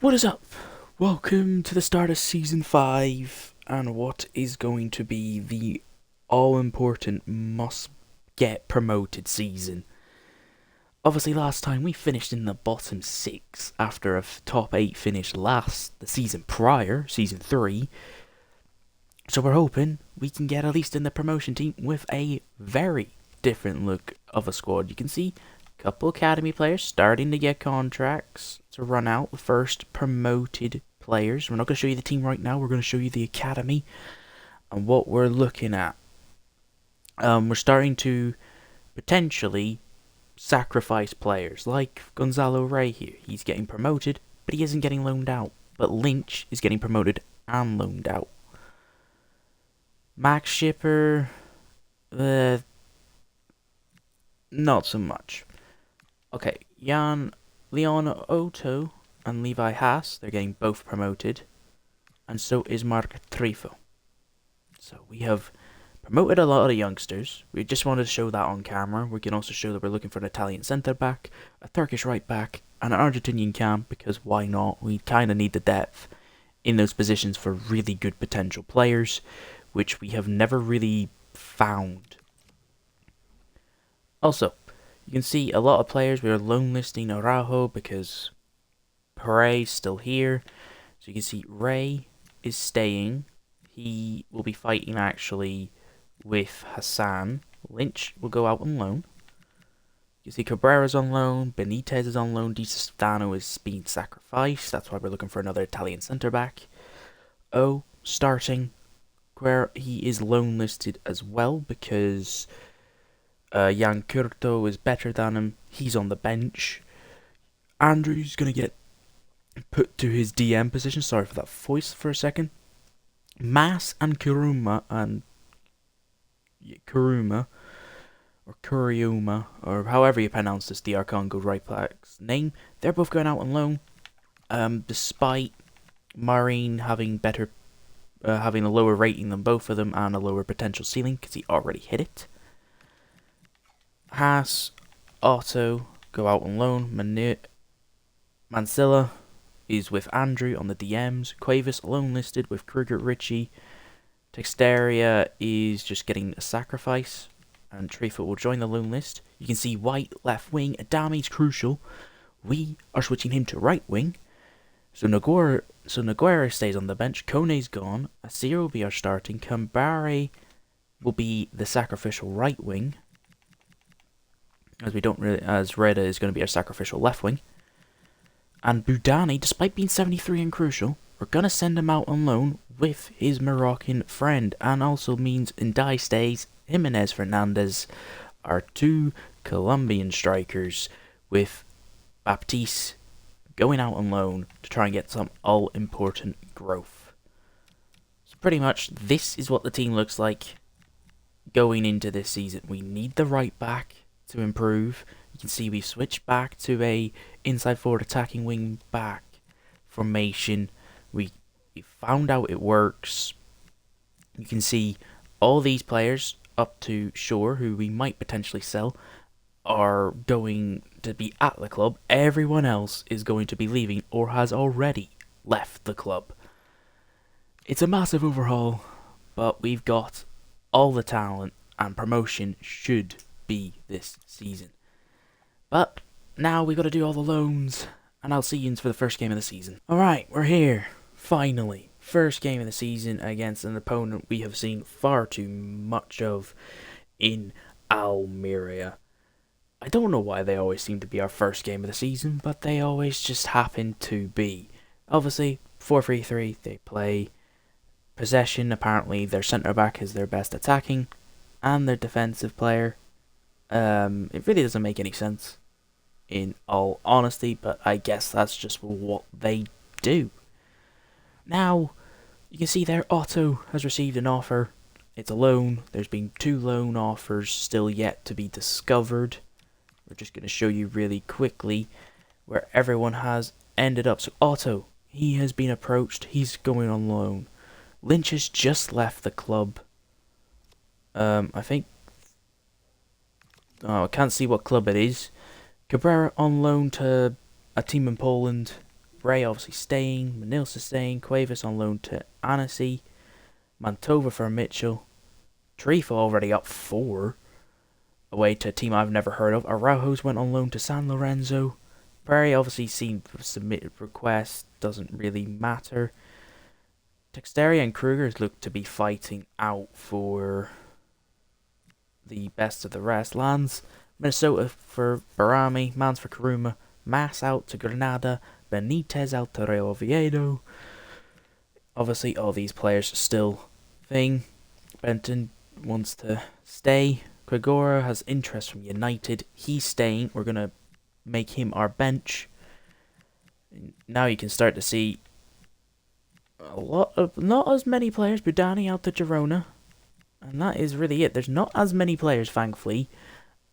What is up? Welcome to the start of Season 5 and what is going to be the all-important must-get promoted season. Obviously last time we finished in the bottom 6 after a top 8 finish the season prior, Season 3. So we're hoping we can get at least in the promotion team with a very different look of a squad. You can see couple academy players starting to get contracts to run out. The first promoted players. We're not going to show you the team right now. We're going to show you the academy and what we're looking at. We're starting to potentially sacrifice players like Gonzalo Rey here. He's getting promoted, but he isn't getting loaned out. But Lynch is getting promoted and loaned out. Max Shipper, not so much. Okay, Leon Otto and Levi Haas, they're getting both promoted. And so is Mark Trifo. So we have promoted a lot of youngsters. We just wanted to show that on camera. We can also show that we're looking for an Italian centre back, a Turkish right back, and an Argentinian cam, because why not? We kind of need the depth in those positions for really good potential players, which we have never really found. Also, you can see a lot of players, we are loan listing Araujo because Pere's still here. So you can see Ray is staying. He will be fighting actually with Hassan. Lynch will go out on loan. You see Cabrera's on loan. Benitez is on loan. Di Stefano is being sacrificed. That's why we're looking for another Italian centre-back. Starting. Where he is loan listed as well because Jan Curto is better than him. He's on the bench. Andrew's going to get put to his DM position. Sorry for that voice for a second. Mas and Kuruma or Kuriuma, or however you pronounce this, the Congo right back's name, they're both going out on loan. Despite Marine having having a lower rating than both of them and a lower potential ceiling because he already hit it. Haas, Otto go out on loan. Mansilla is with Andrew on the DMs. Cuevas alone listed with Kruger Ritchie. Texteria is just getting a sacrifice. And Trifo will join the loan list. You can see White, left wing. Adami's crucial. We are switching him to right wing. So Noguera stays on the bench. Kone's gone. Asir will be our starting. Kambare will be the sacrificial right wing. As Reda is going to be our sacrificial left wing. And Budani, despite being 73 and crucial, we're going to send him out on loan with his Moroccan friend. And also means Ndai stays. Jimenez Fernandez are two Colombian strikers with Baptiste going out on loan to try and get some all-important growth. So pretty much this is what the team looks like going into this season. We need the right back to improve. You can see we've switched back to a inside forward attacking wing back formation. We found out it works. You can see all these players up to Shore, who we might potentially sell, are going to be at the club. Everyone else is going to be leaving or has already left the club. It's a massive overhaul, but we've got all the talent and promotion should be this season. But now we got to do all the loans, and I'll see you for the first game of the season. Alright, we're here. Finally. First game of the season against an opponent we have seen far too much of in Almeria. I don't know why they always seem to be our first game of the season, but they always just happen to be. Obviously, 4-3-3, they play possession. Apparently, their centre-back is their best attacking, and their defensive player. It really doesn't make any sense, in all honesty, but I guess that's just what they do. Now, you can see there, Otto has received an offer. It's a loan. There's been 2 loan offers still yet to be discovered. We're just going to show you really quickly where everyone has ended up. So Otto, he has been approached. He's going on loan. Lynch has just left the club. I think... I can't see what club it is. Cabrera on loan to a team in Poland. Bray obviously staying, Manilsa staying, Cuevas on loan to Annecy, Mantova for Mitchell, Tarifa already up 4, away to a team I've never heard of. Araujo's went on loan to San Lorenzo. Perry obviously seen submitted requests, doesn't really matter. Texteria and Kruger's look to be fighting out for the best of the rest. Lands, Minnesota for Barami, Mans for Karuma, Mass out to Granada, Benitez out to Real Oviedo. Obviously, all these players still thing. Benton wants to stay. Gregora has interest from United. He's staying. We're going to make him our bench. Now you can start to see a lot of, not as many players. Budani out to Girona. And that is really it. There's not as many players, thankfully,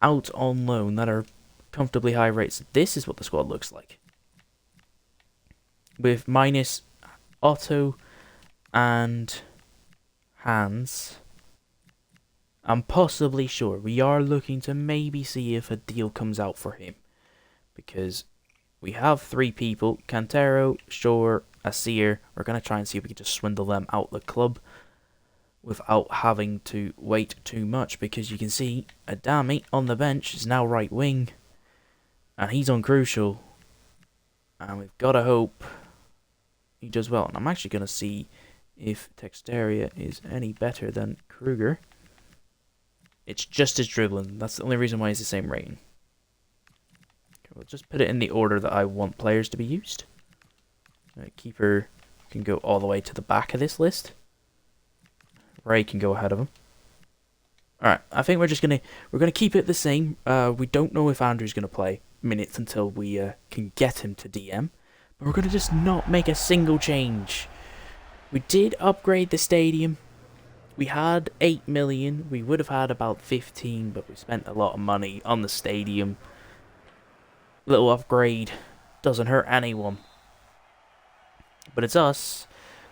out on loan that are comfortably high rates. This is what the squad looks like. With minus Otto and Hans. I'm possibly sure we are looking to maybe see if a deal comes out for him. Because we have 3 people. Cantero, Shore, Asir. We're going to try and see if we can just swindle them out the club without having to wait too much. Because you can see Adami on the bench is now right wing. And he's uncrucial. And we've got to hope he does well. And I'm actually going to see if Texteria is any better than Kruger. It's just his dribbling. That's the only reason why he's the same rating. Okay, we'll just put it in the order that I want players to be used. Keeper can go all the way to the back of this list. Ray can go ahead of him. Alright, I think we're gonna keep it the same. We don't know if Andrew's gonna play minutes until we can get him to DM. But we're gonna just not make a single change. We did upgrade the stadium. We had 8 million. We would have had about 15, but we spent a lot of money on the stadium. Little upgrade doesn't hurt anyone. But it's us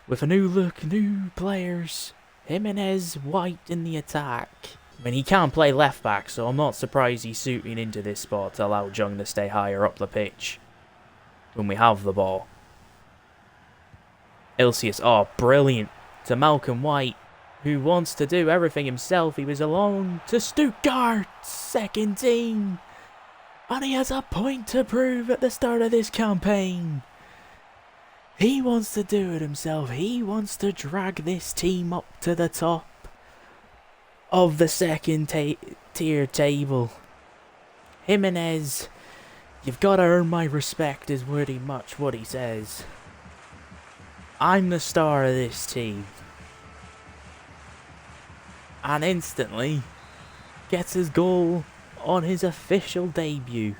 with a new look, new players. Jimenez, White in the attack. I mean, he can't play left back, so I'm not surprised he's suiting into this spot to allow Jung to stay higher up the pitch when we have the ball. Ilsius, oh, brilliant. To Malcolm White, who wants to do everything himself. He was along to Stuttgart, second team. And he has a point to prove at the start of this campaign. He wants to do it himself. He wants to drag this team up to the top of the second tier table. Jimenez, you've got to earn my respect is pretty much what he says. I'm the star of this team. And instantly gets his goal on his official debut.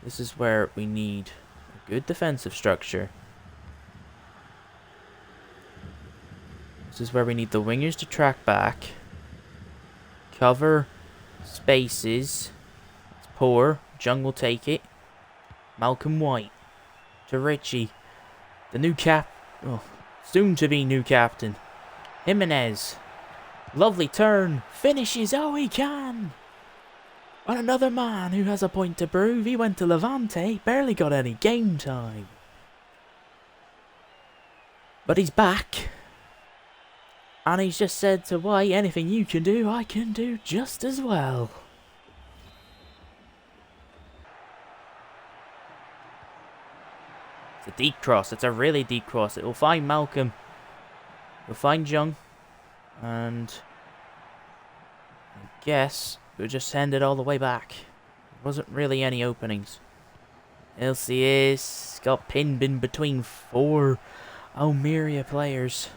This is where we need a good defensive structure. This is where we need the wingers to track back. Cover spaces. It's poor. Jung will take it. Malcolm White to Richie. The new soon to be new captain. Jimenez. Lovely turn. Finishes. Oh, he can. And another man who has a point to prove. He went to Levante. Barely got any game time. But he's back. And he's just said to White, anything you can do, I can do just as well. It's a deep cross. It's a really deep cross. It will find Malcolm. We'll find Jung. And I guess we'll just send it all the way back. There wasn't really any openings. LCS got pinned in between 4 Almeria players.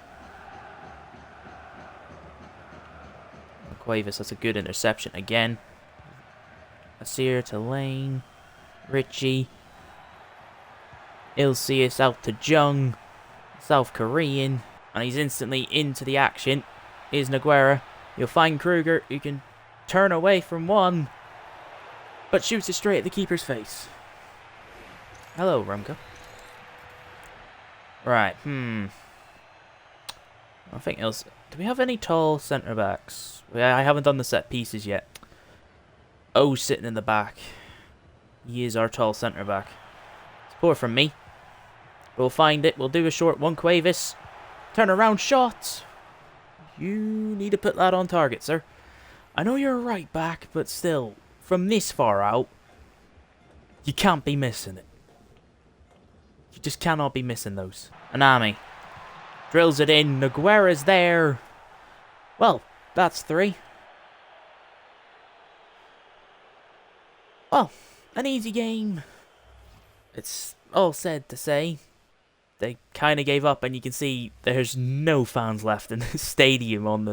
Cuevas, that's a good interception again. Asir to Lane. Richie. Ilsius out to Jung. South Korean. And he's instantly into the action. Here's Naguera. You'll find Kruger, who can turn away from one. But shoots it straight at the keeper's face. Hello, Rumka. Right, I think else. Do we have any tall centre backs? I haven't done the set pieces yet. Oh, sitting in the back. He is our tall centre back. It's poor from me. We'll find it. We'll do a short one. Cuevas. Turn around shot. You need to put that on target, sir. I know you're a right back, but still, from this far out, you can't be missing it. You just cannot be missing those. Anami drills it in. Nogueira's there. Well, that's 3. Well, an easy game. It's all said to say. They kind of gave up, and you can see there's no fans left in the stadium on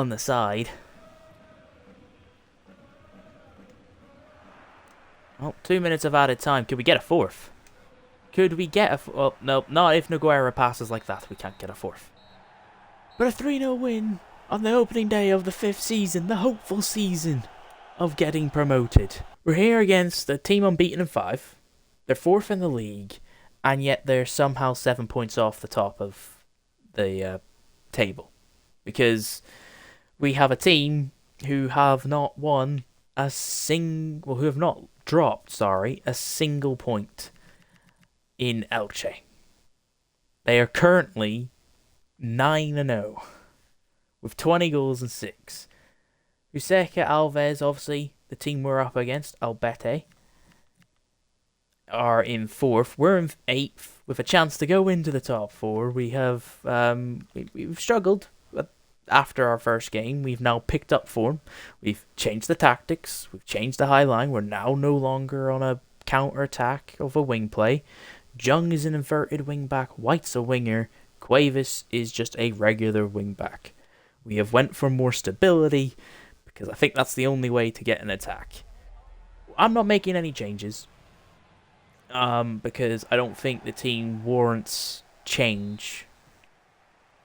the side. Oh, 2 minutes of added time. Could we get a 4th? Could we get a... Well, no, not if Nogueira passes like that. We can't get a 4th. But a 3-0 win on the opening day of the 5th season. The hopeful season of getting promoted. We're here against a team unbeaten in 5. They're 4th in the league. And yet they're somehow 7 points off the top of the table. Because we have a team who have not won a single... who have not dropped, a single point in Elche. They are currently 9-0 with 20 goals and 6. Useca, Alves, obviously the team we're up against, Albete, are in 4th. We're in 8th with a chance to go into the top 4. We have we've struggled after our first game. We've now picked up form. We've changed the tactics. We've changed the high line. We're now no longer on a counter attack of a wing play. Jung is an inverted wing back. White's a winger. Cuevas is just a regular wing back. We have went for more stability because I think that's the only way to get an attack. I'm not making any changes. Because I don't think the team warrants change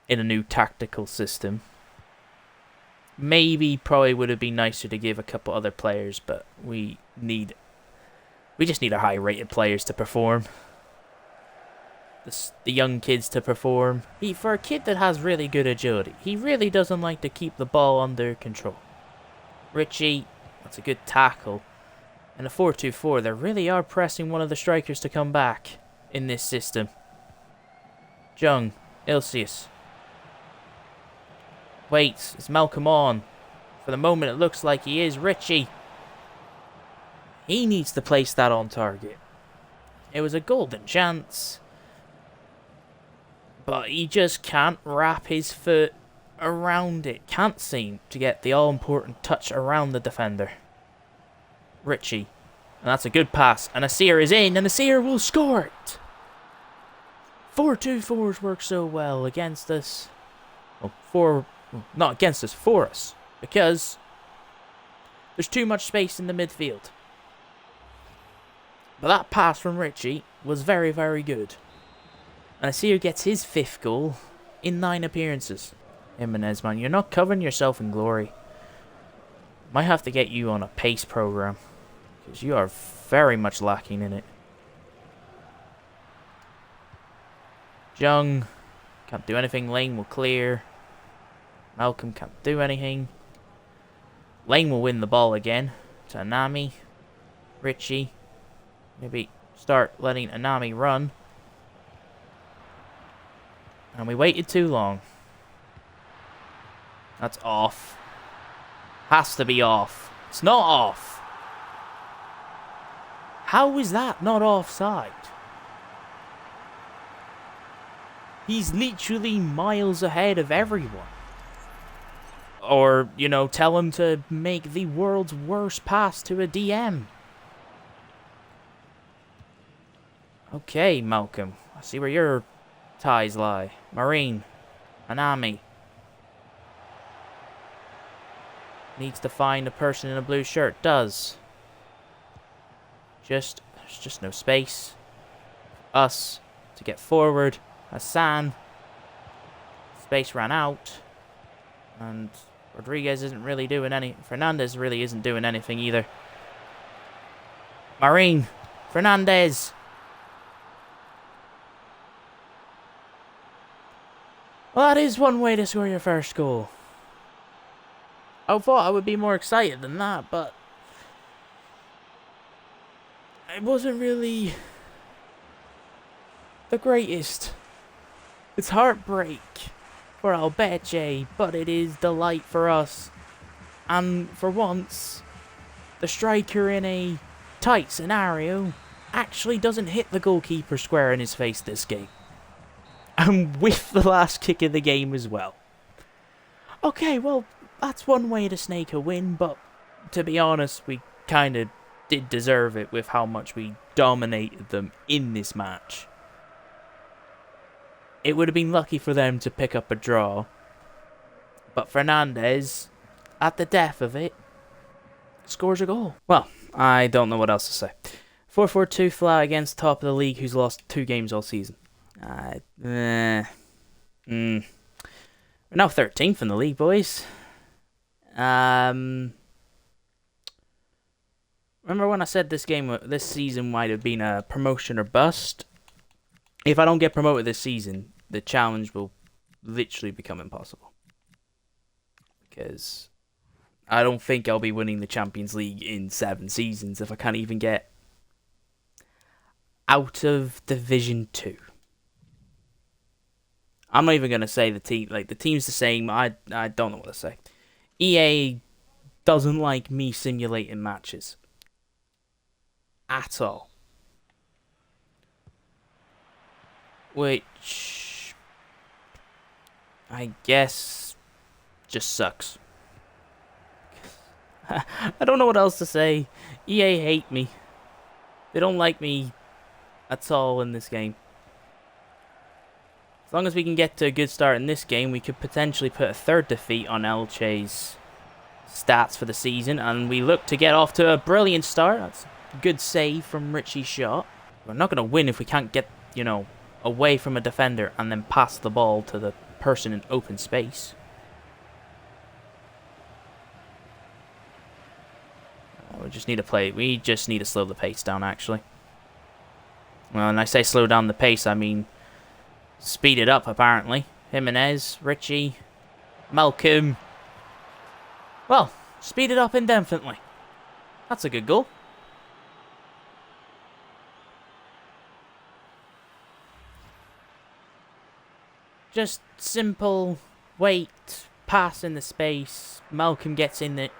in a new tactical system. Maybe probably would have been nicer to give a couple other players, but we just need our high rated players to perform. The young kids to perform. For a kid that has really good agility, he really doesn't like to keep the ball under control. Richie, that's a good tackle. In a 4-2-4, they really are pressing one of the strikers to come back in this system. Jung, Ilsius. Waits, is Malcolm on? For the moment, it looks like he is. Richie. He needs to place that on target. It was a golden chance. But he just can't wrap his foot around it. Can't seem to get the all-important touch around the defender. Richie. And that's a good pass. And Asir is in. And Asir will score it. 4-2-4s work so well against us. Well, not against us, for us. Because there's too much space in the midfield. But that pass from Richie was very, very good. And Asir gets his 5th goal in 9 appearances. Jimenez, man, you're not covering yourself in glory. Might have to get you on a pace program. Because you are very much lacking in it. Jung can't do anything. Lane will clear. Malcolm can't do anything. Lane will win the ball again to Anami. Richie. Maybe start letting Anami run. And we waited too long. That's off. Has to be off. It's not off. How is that not offside? He's literally miles ahead of everyone. Or, you know, tell him to make the world's worst pass to a DM. Okay, Malcolm. I see where your ties lie. Marine. Anami. Needs to find a person in a blue shirt. Does. There's just no space. Us to get forward. Hassan. Space ran out. And Rodriguez isn't really doing any... Fernandez really isn't doing anything either. Marine. Fernandez. Well, that is one way to score your first goal. I thought I would be more excited than that, but... I wasn't really the greatest. It's heartbreak for Albeche, but it is delight for us. And for once, the striker in a tight scenario actually doesn't hit the goalkeeper square in his face this game. And with the last kick of the game as well. Okay, well, that's one way to snake a win, but to be honest, we kind of did deserve it with how much we dominated them in this match. It would have been lucky for them to pick up a draw, but Fernandez, at the death of it, scores a goal. Well, I don't know what else to say. 4-4-2 flat against top of the league who's lost 2 games all season. We're now 13th in the league, boys. Remember when I said this season might have been a promotion or bust? If I don't get promoted this season, the challenge will literally become impossible. Because I don't think I'll be winning the Champions League in 7 seasons if I can't even get out of Division 2. I'm not even going to say the team's the same. I don't know what to say. EA doesn't like me simulating matches. At all. Which I guess just sucks. I don't know what else to say. EA hate me. They don't like me at all in this game. As long as we can get to a good start in this game, we could potentially put a 3rd defeat on Elche's stats for the season, and we look to get off to a brilliant start. That's a good save from Richie's shot. We're not going to win if we can't get, away from a defender and then pass the ball to the person in open space. We just need to slow the pace down, actually. Well, when I say slow down the pace, I mean speed it up, apparently. Jimenez, Richie, Malcolm. Well, speed it up indefinitely. That's a good goal. Just simple, wait, pass in the space. Malcolm gets in it.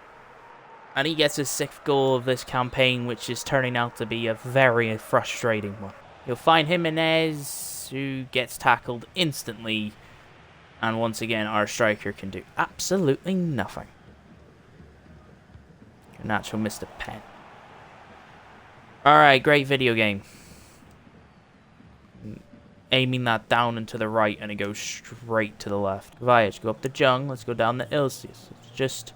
And he gets his 6th goal of this campaign, which is turning out to be a very frustrating one. You'll find Jimenez, who gets tackled instantly. And once again, our striker can do absolutely nothing. Nacho missed a pen. Alright, great video game. Aiming that down and to the right, and it goes straight to the left. Vajic, go up the Jung. Let's go down the Ilsius. Let's just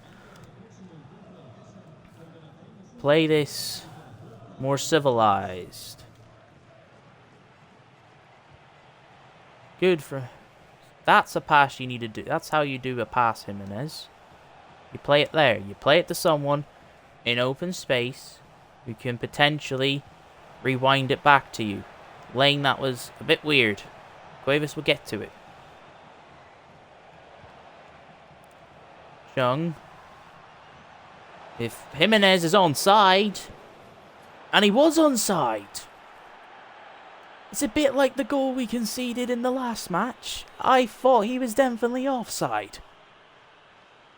play this more civilized. Good for... That's a pass you need to do. That's how you do a pass, Jimenez. You play it there. You play it to someone in open space who can potentially rewind it back to you. Lane, that was a bit weird. Cuevas will get to it. Jung. If Jimenez is onside, and he was onside, it's a bit like the goal we conceded in the last match. I thought he was definitely offside.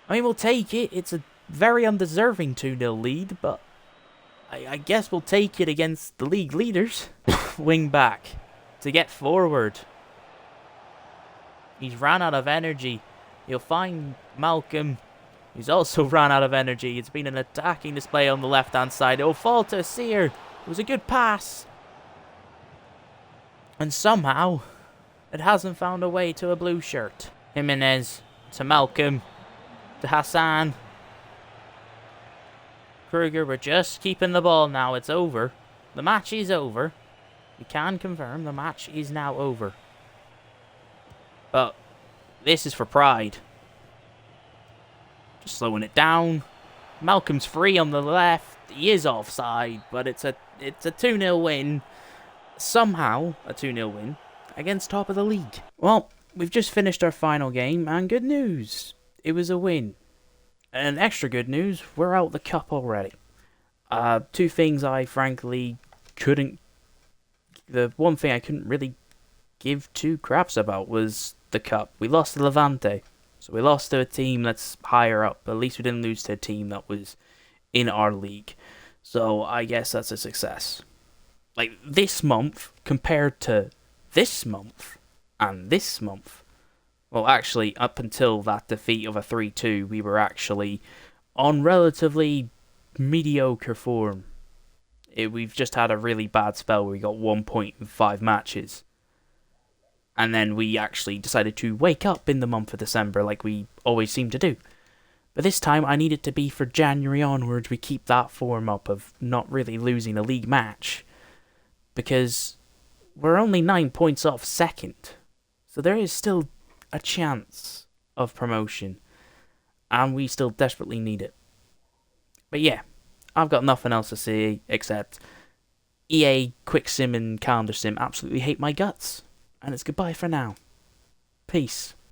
I mean, we'll take it. It's a very undeserving 2-0 lead, but I guess we'll take it against the league leaders. Wing back to get forward. He's ran out of energy. You'll find Malcolm. He's also run out of energy. It's been an attacking display on the left-hand side. It'll fall to Sear. It was a good pass. And somehow, it hasn't found a way to a blue shirt. Jimenez to Malcolm. To Hassan. Kruger, we're just keeping the ball now. It's over. The match is over. We can confirm the match is now over. But this is for pride. Just slowing it down. Malcolm's free on the left. He is offside, but it's a 2-0 win. Somehow a 2-0 win against top of the league. Well, we've just finished our final game, and good news. It was a win. And extra good news, we're out the cup already. 2 things I frankly couldn't... The one thing I couldn't really give two craps about was the cup. We lost to Levante, so we lost to a team that's higher up. At least we didn't lose to a team that was in our league. So I guess that's a success. Like, this month compared to this month and this month. Well, actually, up until that defeat of a 3-2, we were actually on relatively mediocre form. We've just had a really bad spell where we got 1 point in 5 matches. And then we actually decided to wake up in the month of December like we always seem to do. But this time I need it to be for January onwards we keep that form up of not really losing a league match. Because we're only 9 points off second. So there is still a chance of promotion. And we still desperately need it. But yeah, I've got nothing else to say except EA, Quick Sim and Calendar Sim absolutely hate my guts. And it's goodbye for now. Peace.